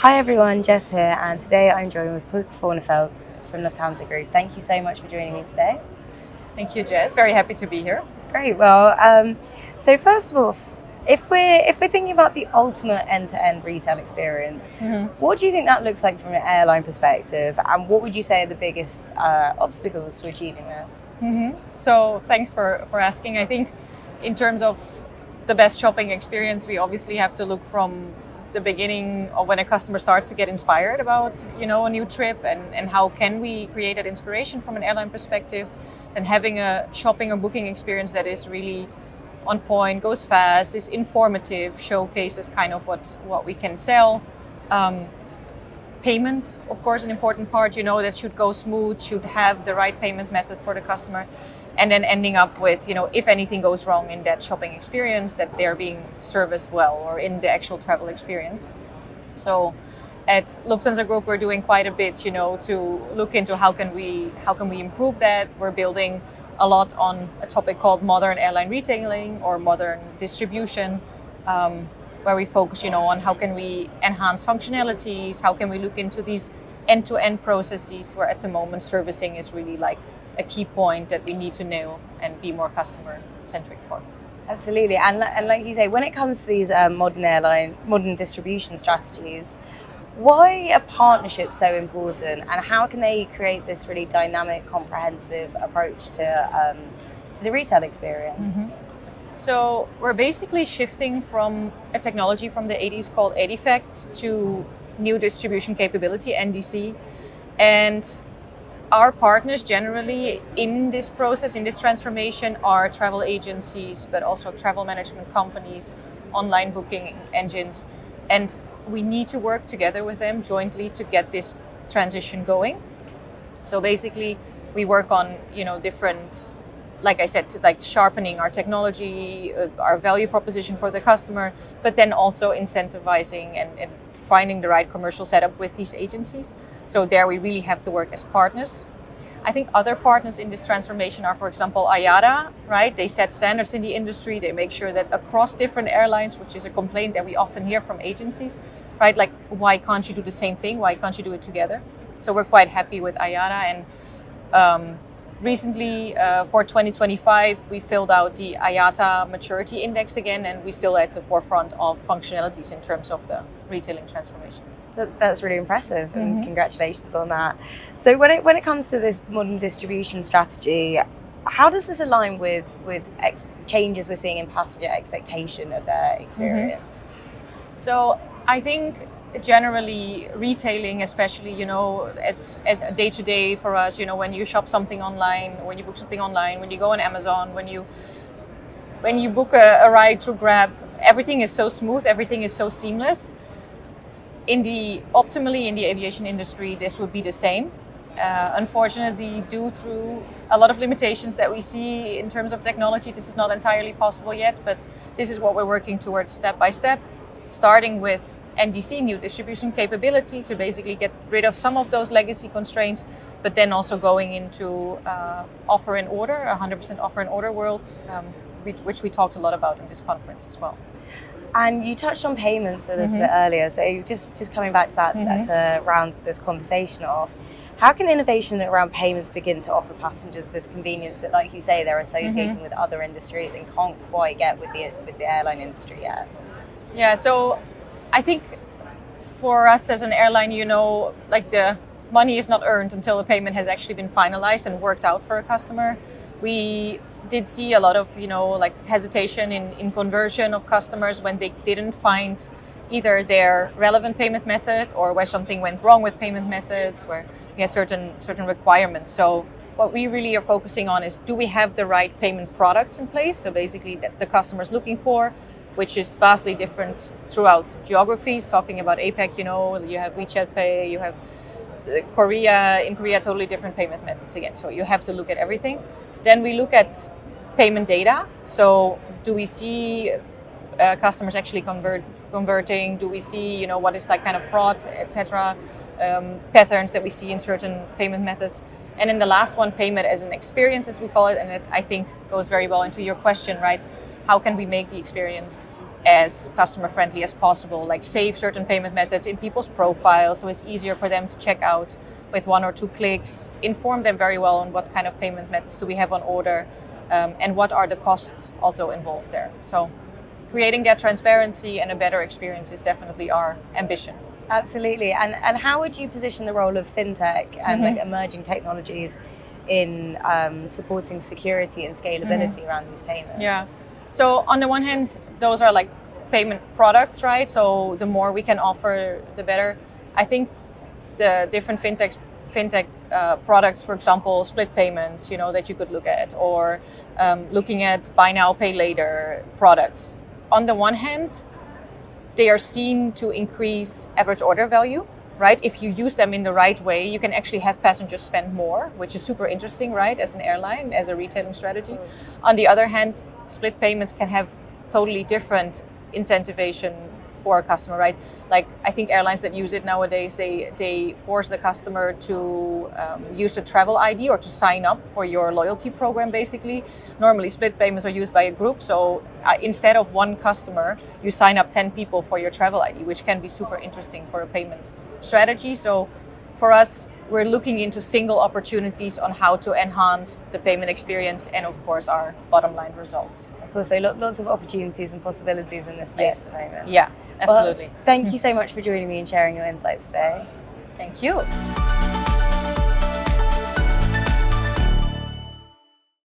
Hi everyone, Jess here, and today I'm joined with Voorneveld from Lufthansa Group. Thank you so much for joining me today. Thank you, Jess. Very happy to be here. Great. Well, so first of all, if we're thinking about the ultimate end-to-end retail experience, what do you think that looks like from an airline perspective, and what would you say are the biggest obstacles to achieving this? So thanks for asking. I think in terms of the best shopping experience, we obviously have to look from the beginning of when a customer starts to get inspired about a new trip, and how can we create that inspiration from an airline perspective, and having a shopping or booking experience that is really on point, goes fast, is informative, showcases kind of what we can sell. Payment, of course, an important part, that should go smooth, should have the right payment method for the customer, and then ending up with, if anything goes wrong in that shopping experience, that they're being serviced well, or in the actual travel experience. So at Lufthansa Group, we're doing quite a bit, to look into how can we improve that. We're building a lot on a topic called modern airline retailing or modern distribution, where we focus, on how can we enhance functionalities, how can we look into these end-to-end processes, where at the moment servicing is really like a key point that we need to know and be more customer-centric for. Absolutely, and like you say, when it comes to these modern distribution strategies, why are partnerships so important, and how can they create this really dynamic, comprehensive approach to the retail experience? So we're basically shifting from a technology from the 80s called Edifact to new distribution capability, NDC, and our partners generally in this process, in this transformation, are travel agencies, but also travel management companies, online booking engines, and we need to work together with them jointly to get this transition going. So basically, we work on different, like I said, like sharpening our technology, our value proposition for the customer, but then also incentivizing and finding the right commercial setup with these agencies. So there we really have to work as partners. I think other partners in this transformation are, for example, IATA, right? They set standards in the industry. They make sure that across different airlines, which is a complaint that we often hear from agencies, right? Like, why can't you do the same thing? Why can't you do it together? So we're quite happy with IATA. And recently, for 2025, we filled out the IATA Maturity Index again, and we're still at the forefront of functionalities in terms of the retailing transformation. That's really impressive, and congratulations on that. So when it comes to this modern distribution strategy, how does this align with changes we're seeing in passenger expectation of their experience? So I think generally retailing, especially, it's a day-to-day for us, when you shop something online, when you book something online, when you go on Amazon, when you book a ride through Grab, everything is so smooth, everything is so seamless. Optimally in the aviation industry, this would be the same. Unfortunately, due to a lot of limitations that we see in terms of technology, this is not entirely possible yet, but this is what we're working towards step by step, starting with NDC, new distribution capability, to basically get rid of some of those legacy constraints, but then also going into offer and order, 100% offer and order world, which we talked a lot about in this conference as well. And you touched on payments a little bit earlier, so just coming back to that to round this conversation off, how can innovation around payments begin to offer passengers this convenience that, like you say, they're associating with other industries and can't quite get with the airline industry yet? Yeah, so I think for us as an airline, like the money is not earned until the payment has actually been finalized and worked out for a customer. We did see a lot of, like hesitation in conversion of customers when they didn't find either their relevant payment method, or where something went wrong with payment methods, where we had certain requirements. So what we really are focusing on is, do we have the right payment products in place? So basically that the customer is looking for, which is vastly different throughout geographies. Talking about APAC, you have WeChat Pay, you have Korea. In Korea, totally different payment methods again. So you have to look at everything. Then we look at payment data. So do we see customers actually converting? Do we see, what is like kind of fraud, etc., patterns that we see in certain payment methods? And then the last one, payment as an experience, as we call it, and it, I think, goes very well into your question, right? How can we make the experience as customer friendly as possible, like save certain payment methods in people's profiles so it's easier for them to check out with 1 or 2 clicks, inform them very well on what kind of payment methods do we have on order, and what are the costs also involved there. So creating that transparency and a better experience is definitely our ambition. Absolutely. And how would you position the role of fintech and like emerging technologies in supporting security and scalability around these payments? Yeah. So on the one hand, those are like payment products, right? So the more we can offer, the better. I think the different fintech products, for example, split payments, that you could look at, or looking at buy now, pay later products. On the one hand, they are seen to increase average order value, right? If you use them in the right way, you can actually have passengers spend more, which is super interesting, right? As an airline, as a retailing strategy. On the other hand, split payments can have totally different incentivization for a customer, right? Like, I think airlines that use it nowadays, they force the customer to use the travel ID or to sign up for your loyalty program, basically. Normally, split payments are used by a group. So instead of one customer, you sign up 10 people for your travel ID, which can be super interesting for a payment strategy. So for us, we're looking into single opportunities on how to enhance the payment experience and, of course, our bottom line results. Of course, so lots of opportunities and possibilities in this space at the moment. Yeah, absolutely. Well, thank you so much for joining me and sharing your insights today. Thank you.